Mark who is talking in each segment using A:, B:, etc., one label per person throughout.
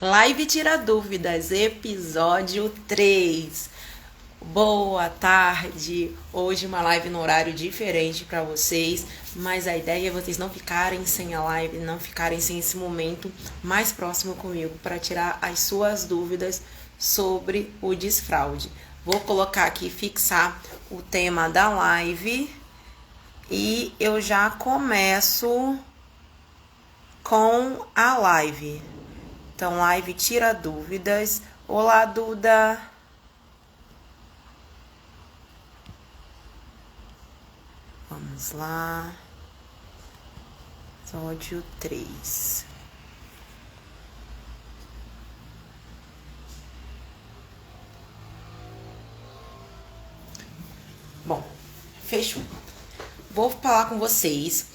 A: Live Tira Dúvidas, episódio 3. Boa tarde. Hoje uma live no horário diferente para vocês, mas a ideia é vocês não ficarem sem a live, não ficarem sem esse momento mais próximo comigo para tirar as suas dúvidas sobre o desfraude. Vou colocar aqui, fixar o tema da live e eu já começo com a live. Então, live Tira Dúvidas. Olá, Duda. Vamos lá. Episódio 3. Bom, fechou. Vou falar com vocês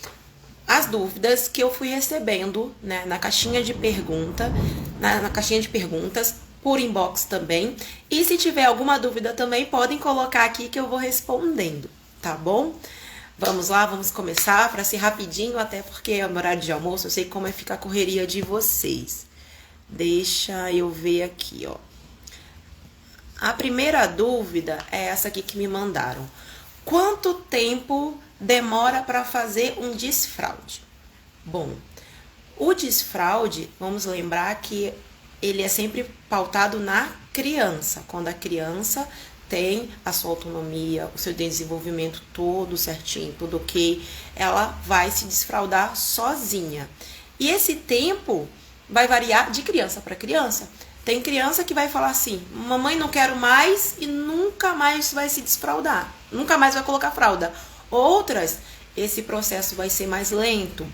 A: as dúvidas que eu fui recebendo, né, na caixinha de pergunta, na caixinha de perguntas, por inbox também. E se tiver alguma dúvida também, podem colocar aqui que eu vou respondendo, tá bom? Vamos lá, vamos começar para ser rapidinho, até porque é o horário de almoço, eu sei como é ficar a correria de vocês. Deixa eu ver aqui, ó. A primeira dúvida é essa aqui que me mandaram. Quanto tempo demora para fazer um desfraude? Bom, o desfraude, vamos lembrar que ele é sempre pautado na criança. Quando a criança tem a sua autonomia, o seu desenvolvimento todo certinho, tudo ok, ela vai se desfraudar sozinha. E esse tempo vai variar de criança para criança. Tem criança que vai falar assim, mamãe não quero mais e nunca mais vai se desfraudar, nunca mais vai colocar fralda. Outras, esse processo vai ser mais lento.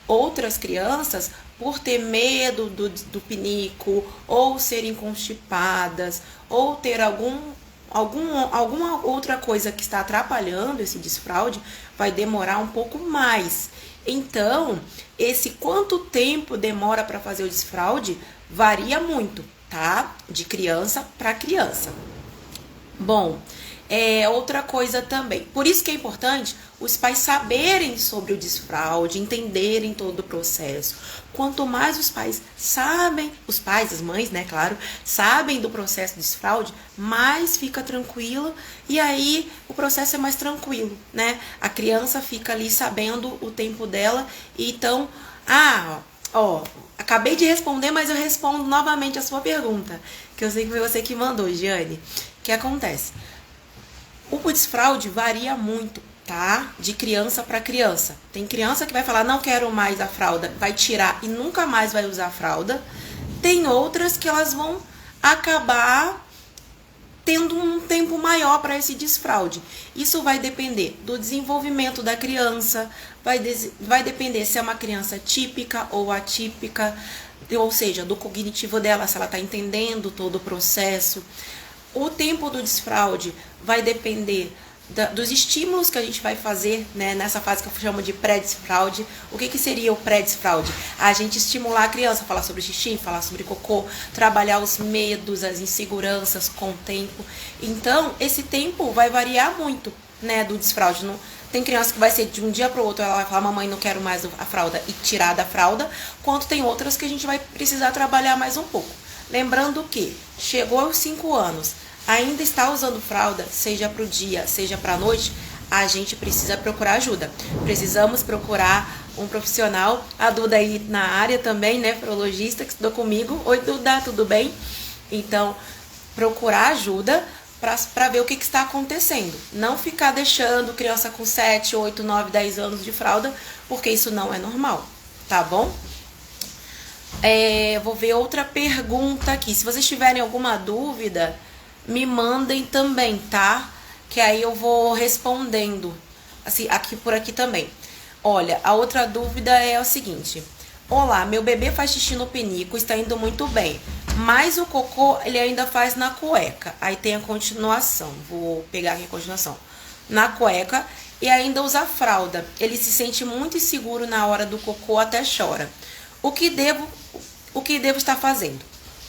A: Outras crianças, por ter medo do pinico, ou serem constipadas, ou ter alguma outra coisa que está atrapalhando esse desfraude, vai demorar um pouco mais. Então, esse quanto tempo demora para fazer o desfraude varia muito, tá? De criança para criança. Bom, outra coisa também. Por isso que é importante os pais saberem sobre o desfraude, entenderem todo o processo. Quanto mais os pais sabem, os pais, as mães, né, claro, sabem do processo de desfraude, mais fica tranquilo e aí o processo é mais tranquilo, né? A criança fica ali sabendo o tempo dela e então, acabei de responder, mas eu respondo novamente a sua pergunta, que eu sei que foi você que mandou, Giane. O que acontece? O desfraude varia muito, tá? De criança para criança. Tem criança que vai falar, não quero mais a fralda, vai tirar e nunca mais vai usar a fralda. Tem outras que elas vão acabar tendo um tempo maior para esse desfraude. Isso vai depender do desenvolvimento da criança, vai depender se é uma criança típica ou atípica, ou seja, do cognitivo dela, se ela está entendendo todo o processo. O tempo do desfraude vai depender dos estímulos que a gente vai fazer, né, nessa fase que eu chamo de pré-desfraude. O que seria o pré-desfraude? A gente estimular a criança a falar sobre xixi, falar sobre cocô, trabalhar os medos, as inseguranças com o tempo. Então, esse tempo vai variar muito, né, do desfraude. Não, tem criança que vai ser de um dia para o outro, ela vai falar, mamãe, não quero mais a fralda, e tirar da fralda, quanto tem outras que a gente vai precisar trabalhar mais um pouco. Lembrando que chegou aos 5 anos, ainda está usando fralda, seja para o dia, seja para a noite, a gente precisa procurar ajuda. Precisamos procurar um profissional. A Duda aí na área também, nefrologista, que estudou comigo. Oi, Duda, tudo bem? Então, procurar ajuda para ver o que está acontecendo. Não ficar deixando criança com 7, 8, 9, 10 anos de fralda, porque isso não é normal, tá bom? Vou ver outra pergunta aqui. Se vocês tiverem alguma dúvida, me mandem também, tá? Que aí eu vou respondendo, assim, por aqui também. Olha, a outra dúvida é o seguinte. Olá, meu bebê faz xixi no pinico, está indo muito bem. Mas o cocô, ele ainda faz na cueca. Aí tem a continuação, vou pegar aqui a continuação. Na cueca e ainda usa fralda. Ele se sente muito inseguro na hora do cocô, até chora. O que devo estar fazendo?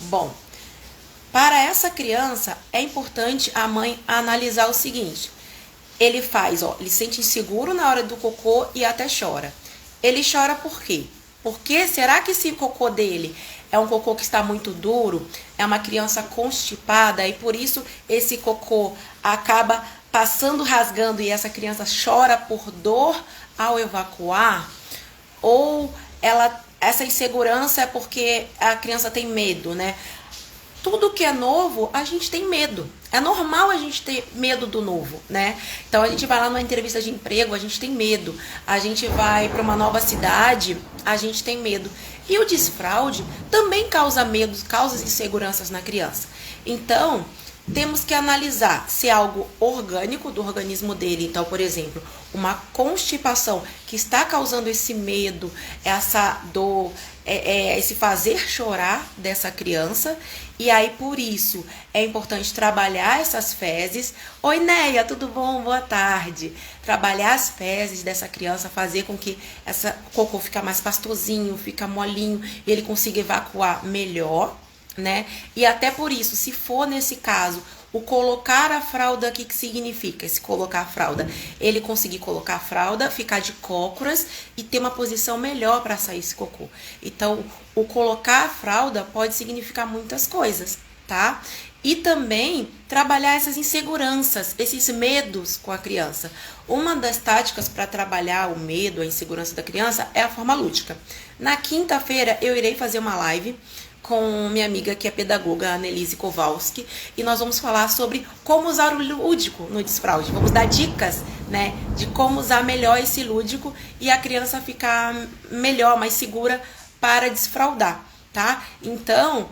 A: Bom, para essa criança, é importante a mãe analisar o seguinte. Ele ele sente inseguro na hora do cocô e até chora. Ele chora por quê? Porque será que esse cocô dele é um cocô que está muito duro, é uma criança constipada e por isso esse cocô acaba passando, rasgando e essa criança chora por dor ao evacuar, ou essa insegurança é porque a criança tem medo, né? Tudo que é novo, a gente tem medo. É normal a gente ter medo do novo, né? Então a gente vai lá numa entrevista de emprego, a gente tem medo. A gente vai para uma nova cidade, a gente tem medo. E o desfraude também causa medos, causa inseguranças na criança. Então, temos que analisar se é algo orgânico do organismo dele. Então, por exemplo, uma constipação que está causando esse medo, essa dor, esse fazer chorar dessa criança. E aí, por isso, é importante trabalhar essas fezes. Oi, Neia, tudo bom? Boa tarde. Trabalhar as fezes dessa criança, fazer com que essa cocô fique mais pastosinho, fica molinho, e ele consiga evacuar melhor, né? E até por isso, se for nesse caso, o colocar a fralda, o que significa esse colocar a fralda? Ele conseguir colocar a fralda, ficar de cócoras e ter uma posição melhor para sair esse cocô. Então, o colocar a fralda pode significar muitas coisas, tá? E também trabalhar essas inseguranças, esses medos com a criança. Uma das táticas para trabalhar o medo, a insegurança da criança é a forma lúdica. Na quinta-feira eu irei fazer uma live com minha amiga que é pedagoga, Annelise Kowalski, e nós vamos falar sobre como usar o lúdico no desfraude. Vamos dar dicas, né, de como usar melhor esse lúdico e a criança ficar melhor, mais segura para desfraudar, tá? Então,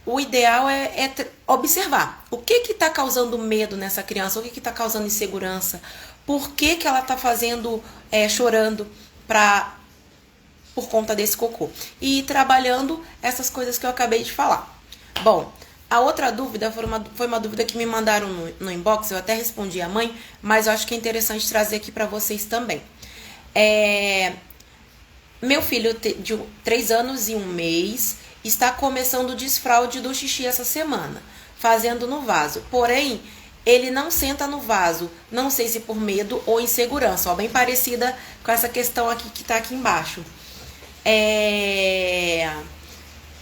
A: o ideal é observar o que está causando medo nessa criança, o que está causando insegurança, por que ela está fazendo, chorando por conta desse cocô. E ir trabalhando essas coisas que eu acabei de falar. Bom, a outra dúvida foi uma dúvida que me mandaram no inbox, eu até respondi à mãe, mas eu acho que é interessante trazer aqui para vocês também. Meu filho de 3 anos e 1 mês está começando o desfraude do xixi essa semana, fazendo no vaso. Porém, ele não senta no vaso, não sei se por medo ou insegurança, ó, bem parecida com essa questão aqui que está aqui embaixo.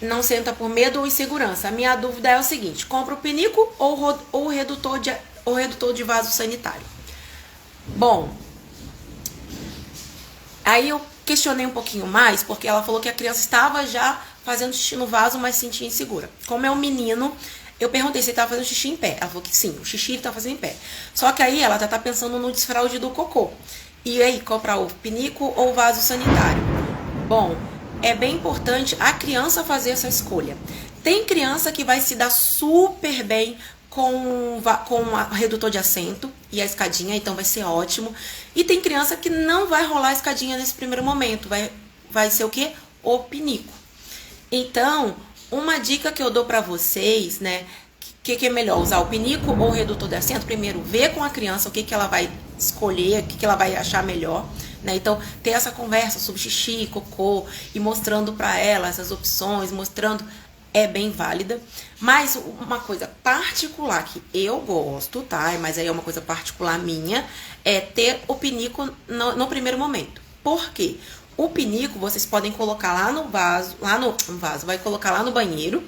A: Não senta por medo ou insegurança. A minha dúvida é o seguinte: compra o pinico ou o redutor de vaso sanitário? Bom, aí eu questionei um pouquinho mais, porque ela falou que a criança estava já fazendo xixi no vaso, mas se sentia insegura. Como é um menino, eu perguntei se ele estava fazendo xixi em pé. Ela falou que sim, o xixi ele estava fazendo em pé. Só que aí ela já está pensando no desfraude do cocô. E aí, comprar o pinico ou o vaso sanitário? Bom, é bem importante a criança fazer essa escolha. Tem criança que vai se dar super bem com o redutor de assento e a escadinha, então vai ser ótimo. E tem criança que não vai rolar a escadinha nesse primeiro momento, vai ser o quê? O pinico. Então, uma dica que eu dou para vocês, né, que é melhor, usar o pinico ou o redutor de assento? Primeiro, ver com a criança o que ela vai escolher, o que ela vai achar melhor, né? Então, ter essa conversa sobre xixi, cocô e mostrando para ela essas opções, mostrando, é bem válida. Mas uma coisa particular que eu gosto, tá? Mas aí é uma coisa particular minha, é ter o pinico no primeiro momento. Por quê? O pinico vocês podem colocar lá no vaso, vai colocar lá no banheiro.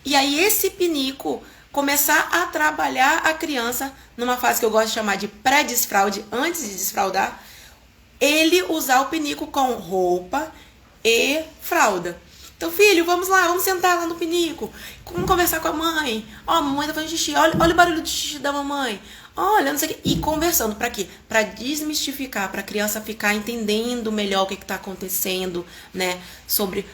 A: E aí esse pinico começar a trabalhar a criança numa fase que eu gosto de chamar de pré-desfraude, antes de desfraudar, ele usar o pinico com roupa e fralda. Então, filho, vamos lá, vamos sentar lá no pinico, vamos conversar com a mãe. Ó, a mamãe tá fazendo xixi, olha o barulho do xixi da mamãe. Olha, não sei o que. E conversando, pra quê? Pra desmistificar, pra criança ficar entendendo melhor o que tá acontecendo, né? Sobre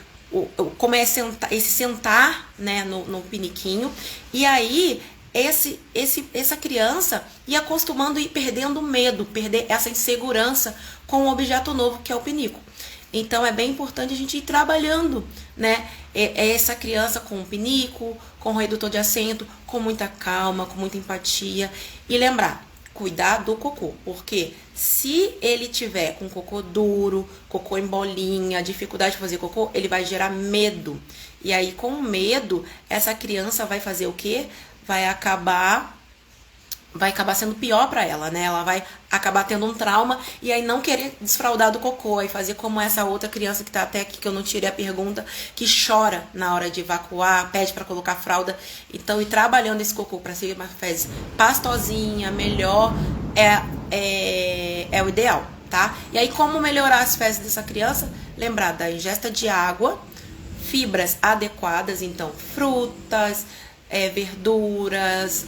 A: como é esse sentar, né, no piniquinho. E aí, essa criança ia acostumando e perdendo o medo, perder essa insegurança com o objeto novo que é o pinico. Então, é bem importante a gente ir trabalhando, né, essa criança com o pinico, com o redutor de assento, com muita calma, com muita empatia. E lembrar, cuidar do cocô, porque se ele tiver com cocô duro, cocô em bolinha, dificuldade de fazer cocô, ele vai gerar medo. E aí, com medo, essa criança vai fazer o quê? Vai acabar vai acabar sendo pior pra ela, né? Ela vai acabar tendo um trauma e aí não querer desfraldar do cocô, aí fazer como essa outra criança que tá até aqui, que eu não tirei a pergunta, que chora na hora de evacuar, pede pra colocar fralda. Então, ir trabalhando esse cocô pra ser uma fezes pastosinha, melhor, é o ideal, tá? E aí, como melhorar as fezes dessa criança? Lembrar da ingesta de água, fibras adequadas, então frutas, verduras,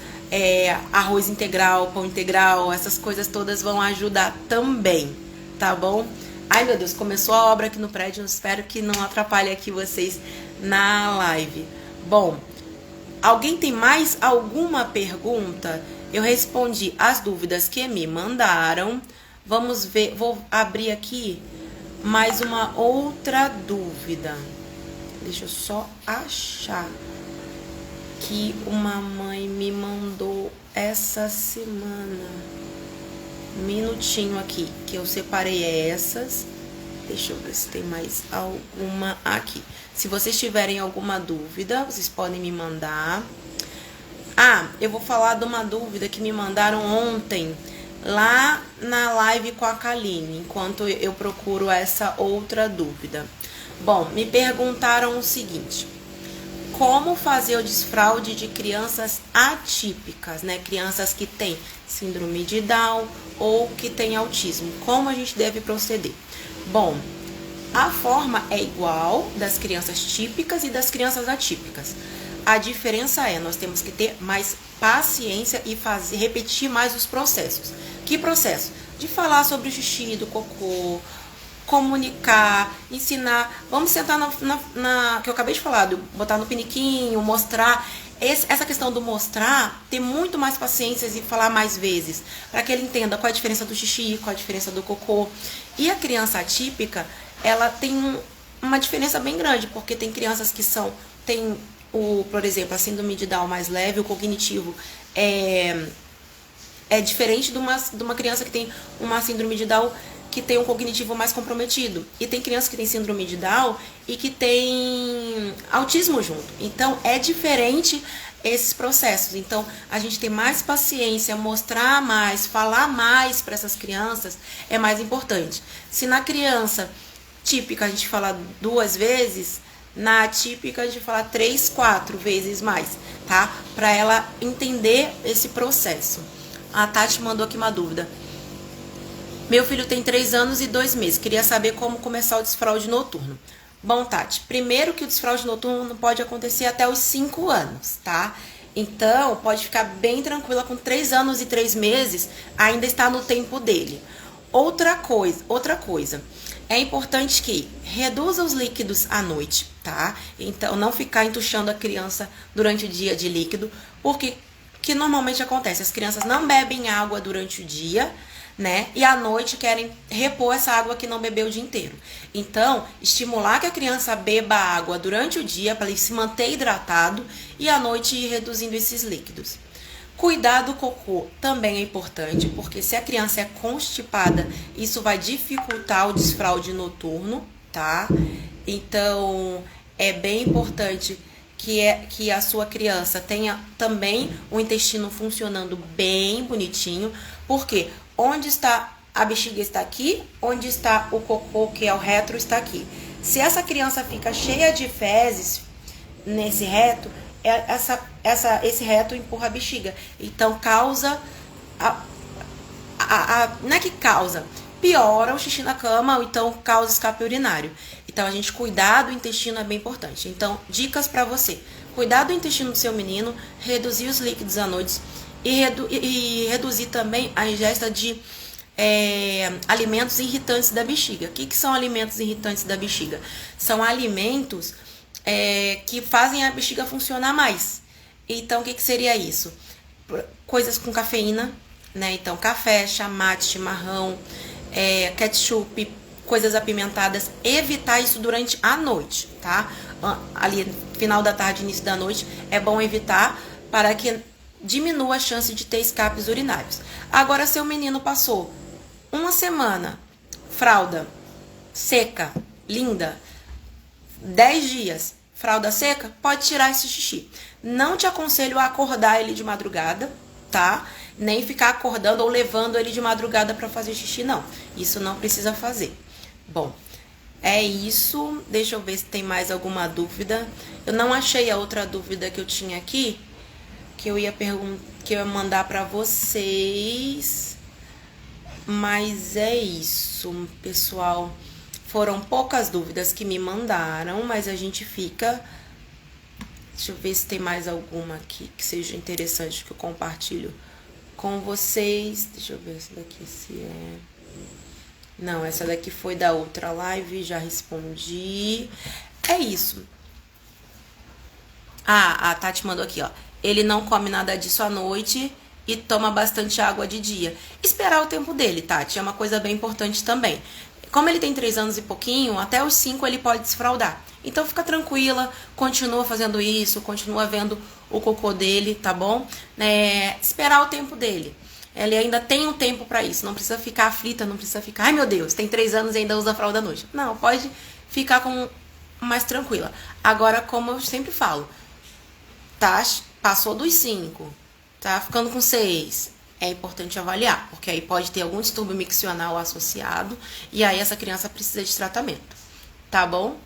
A: arroz integral, pão integral, essas coisas todas vão ajudar também, tá bom? Ai, meu Deus, começou a obra aqui no prédio, espero que não atrapalhe aqui vocês na live. Bom, alguém tem mais alguma pergunta? Eu respondi as dúvidas que me mandaram. Vamos ver, vou abrir aqui mais uma outra dúvida. Deixa eu só achar que uma mãe me mandou essa semana. Minutinho aqui, que eu separei essas. Deixa eu ver se tem mais alguma aqui. Se vocês tiverem alguma dúvida, vocês podem me mandar. Ah, eu vou falar de uma dúvida que me mandaram ontem, lá na live com a Kaline, enquanto eu procuro essa outra dúvida. Bom, me perguntaram o seguinte: como fazer o desfraude de crianças atípicas, né? Crianças que têm síndrome de Down ou que têm autismo. Como a gente deve proceder? Bom, a forma é igual das crianças típicas e das crianças atípicas. A diferença é, nós temos que ter mais paciência e repetir mais os processos. Que processo? De falar sobre o xixi, do cocô, comunicar, ensinar. Vamos sentar que eu acabei de falar, botar no piniquinho, mostrar. Essa questão do mostrar, ter muito mais paciência e falar mais vezes, para que ele entenda qual é a diferença do xixi, qual é a diferença do cocô. E a criança atípica, ela tem uma diferença bem grande, porque tem crianças que tem por exemplo, a síndrome de Down mais leve, o cognitivo é diferente de uma criança que tem uma síndrome de Down que tem um cognitivo mais comprometido. E tem criança que tem síndrome de Down e que tem autismo junto. Então, é diferente esses processos. Então, a gente ter mais paciência, mostrar mais, falar mais para essas crianças é mais importante. Se na criança típica a gente fala 2 vezes, na atípica a gente fala 3, 4 vezes mais, tá? Para ela entender esse processo. A Tati mandou aqui uma dúvida. Meu filho tem 3 anos e 2 meses. Queria saber como começar o desfraude noturno. Bom, Tati, primeiro que o desfraude noturno pode acontecer até os 5 anos, tá? Então, pode ficar bem tranquila, com 3 anos e 3 meses, ainda está no tempo dele. Outra coisa, é importante que reduza os líquidos à noite, tá? Então, não ficar entuchando a criança durante o dia de líquido, porque que normalmente acontece, as crianças não bebem água durante o dia, né? E à noite querem repor essa água que não bebeu o dia inteiro. Então, estimular que a criança beba água durante o dia para ele se manter hidratado e à noite ir reduzindo esses líquidos. Cuidar do cocô também é importante, porque se a criança é constipada, isso vai dificultar o desfraude noturno, tá? Então, é bem importante que a sua criança tenha também o intestino funcionando bem bonitinho, porque onde está a bexiga está aqui, onde está o cocô, que é o reto, está aqui. Se essa criança fica cheia de fezes nesse reto, esse reto empurra a bexiga. Então causa não é que causa, piora o xixi na cama, ou então causa escape urinário. Então a gente cuidar do intestino é bem importante. Então, dicas para você: cuidar do intestino do seu menino, reduzir os líquidos à noite e reduzir também a ingesta de alimentos irritantes da bexiga. O que são alimentos irritantes da bexiga? São alimentos que fazem a bexiga funcionar mais. Então, o que seria isso? Coisas com cafeína, né? Então, café, chamate, chimarrão, ketchup, coisas apimentadas. Evitar isso durante a noite, tá? Ali, final da tarde, início da noite, é bom evitar para que diminua a chance de ter escapes urinários. Agora, seu menino passou uma semana, fralda seca, linda, 10 dias, fralda seca, pode tirar esse xixi. Não te aconselho a acordar ele de madrugada, tá? Nem ficar acordando ou levando ele de madrugada pra fazer xixi, não. Isso não precisa fazer. Bom, é isso. Deixa eu ver se tem mais alguma dúvida. Eu não achei a outra dúvida que eu tinha aqui, que eu ia que eu ia mandar pra vocês. Mas é isso, pessoal. Foram poucas dúvidas que me mandaram, mas a gente fica... Deixa eu ver se tem mais alguma aqui que seja interessante que eu compartilho com vocês. Deixa eu ver essa daqui se é... Não, essa daqui foi da outra live, já respondi. É isso. Ah, a Tati mandou aqui, ó. Ele não come nada disso à noite e toma bastante água de dia. Esperar o tempo dele, Tati, é uma coisa bem importante também. Como ele tem 3 anos e pouquinho, até os 5 ele pode desfraldar. Então fica tranquila, continua fazendo isso, continua vendo o cocô dele, tá bom? Esperar o tempo dele. Ele ainda tem um tempo pra isso, não precisa ficar aflita, não precisa ficar, ai meu Deus, tem 3 anos e ainda usa fralda à noite. Não, pode ficar mais tranquila. Agora, como eu sempre falo, tá, passou dos 5, tá ficando com 6, é importante avaliar, porque aí pode ter algum distúrbio miccional associado e aí essa criança precisa de tratamento, tá bom?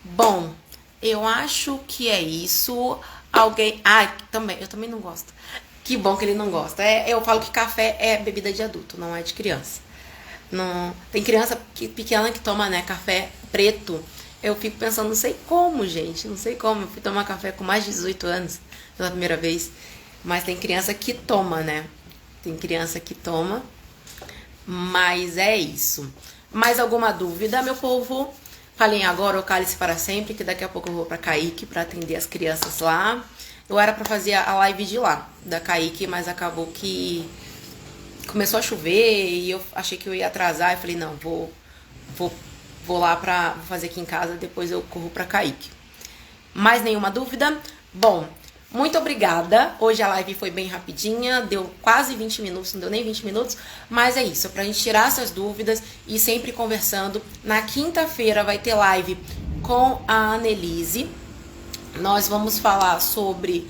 A: Bom, eu acho que é isso. Alguém... eu também não gosto. Que bom que ele não gosta. Eu falo que café é bebida de adulto, não é de criança. Não... Tem criança pequena que toma, né, café preto. Eu fico pensando, não sei como, gente, não sei como. Eu fui tomar café com mais de 18 anos pela primeira vez. Mas tem criança que toma, né? Tem criança que toma. Mas é isso. Mais alguma dúvida, meu povo? Falem agora o cálice para sempre, que daqui a pouco eu vou pra Kaique pra atender as crianças lá. Eu era pra fazer a live de lá, da Kaique, mas acabou que começou a chover e eu achei que eu ia atrasar. Eu falei, não, vou lá pra fazer aqui em casa, depois eu corro pra Kaique. Mais nenhuma dúvida? Bom, muito obrigada. Hoje a live foi bem rapidinha, deu quase 20 minutos, não deu nem 20 minutos, mas é isso, pra gente tirar essas dúvidas e sempre conversando. Na quinta-feira vai ter live com a Annelise. Nós vamos falar sobre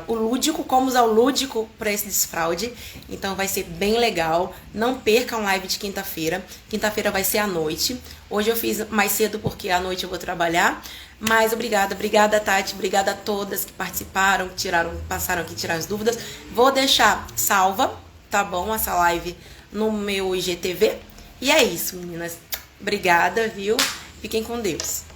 A: o lúdico, como usar o lúdico para esse desfraude. Então vai ser bem legal. Não percam live de quinta-feira. Quinta-feira vai ser à noite. Hoje eu fiz mais cedo porque à noite eu vou trabalhar. Mas obrigada Tati, obrigada a todas que participaram, que passaram aqui tirar as dúvidas. Vou deixar salva, tá bom, essa live no meu IGTV. E é isso, meninas. Obrigada, viu? Fiquem com Deus.